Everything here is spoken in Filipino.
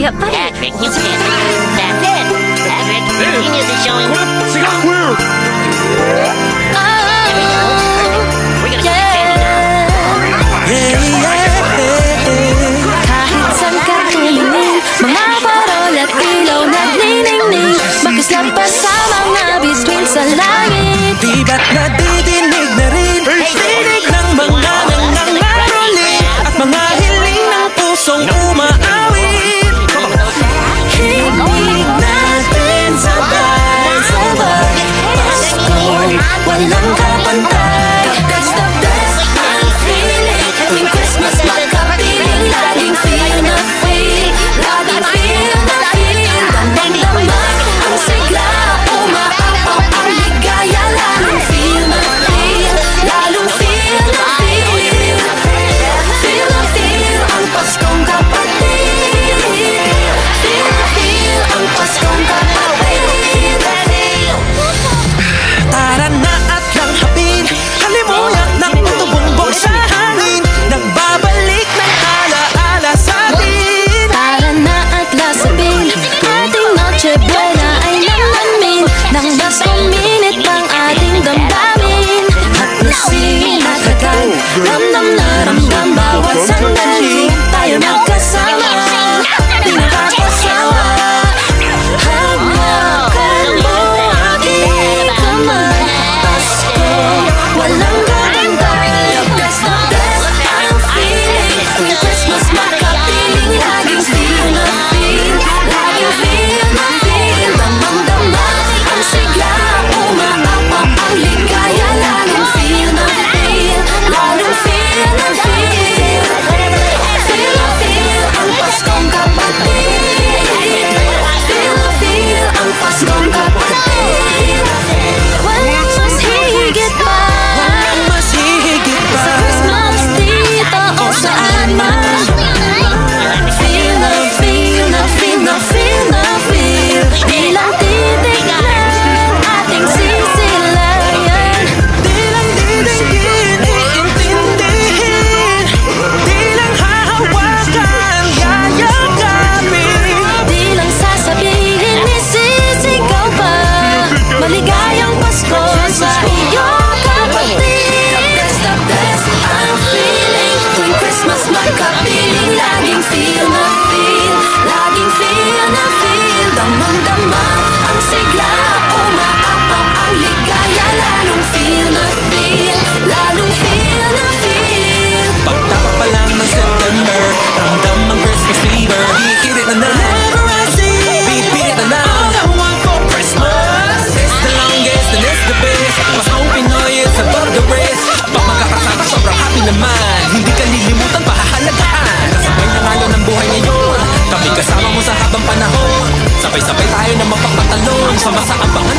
やっぱり Patrick, you can't. That's it. Patrick, your genius is showing. siga queer. We're gonna get candy now. kahit saan ka tumingin, mga parol at ilaw nagniningning, makislagpas sa mga bituin sa langit. Di ba't nadidinig na rin tinig ng mga nangangaroling at mga hiling ng pusong umaawit? Himig natin sabay-sabay, Pasko, walang kapantay. That's the best I'm feeling. Tuwing Christmas magkapiling, laging feel na feel, laging feel na feel. Damang-dama ang sigla, umaapaw ang ligaya, lalong feel na feel, lalong feel na feel. Feel na feel ang Paskong kapatid. Feel na feel ang Paskong kapatid. Tara na at lang hapin, kalimuyak ng tutubumbong sa hangin, nagbabalik ng alaala sa atin. Tara na at lasapin, ating Noche Buena ay nalamin, nang mas kuminit ang ating damdamin. At lasing at agad, ramdam na ramdam bawat sandali, tayo magkasama, di nakakasawa. Hamakan mo aking kamay, Pasko, walang kabantay. The best I'm feeling, tuwing Christmas magkapiling, laging feel na feel, laging feel na feel. Damang-dama ang sigla, umaapaw ang ligaya, laging feel na feel, laging feel na feel. Feel na feel ang Paskong kapatid. Feel na feel ang Paskong kapatid. Walang mas higit pa Walang mas hihigit pa sa Christmas dito o saan man. Feel na feel na feel na feel na feel, bilang titig ng ating sisilayan. Di lang didinggin, iintindihin, di lang hahawakan, yayakapin. Di lang sasabihin, isisigaw pa, maligayang Pasko sa iyo kapatid. The best I'm feeling, tuwing Christmas magkapiling, laging feel na feel, laging feel na feel. Damang-dama ang sigla, umaapaw ang ligaya, lalong feel na feel, lalong feel na feel. Pagtapos pa lang ng September, ramdam ang Christmas fever. Hihirit na na, never I see, pipilit na na. All I want for Christmas is the longest and it's the best. Mas kung Pinoy is above the rest. Pag magkakasama sobrang happy naman, hindi ka lilimutan, pahahalagahan. Kasabay na ngalo ng buhay ngayon, kami kasama mo sa habang panahon. Sabay-sabay tayo na mapagpatalon, sama sa abangan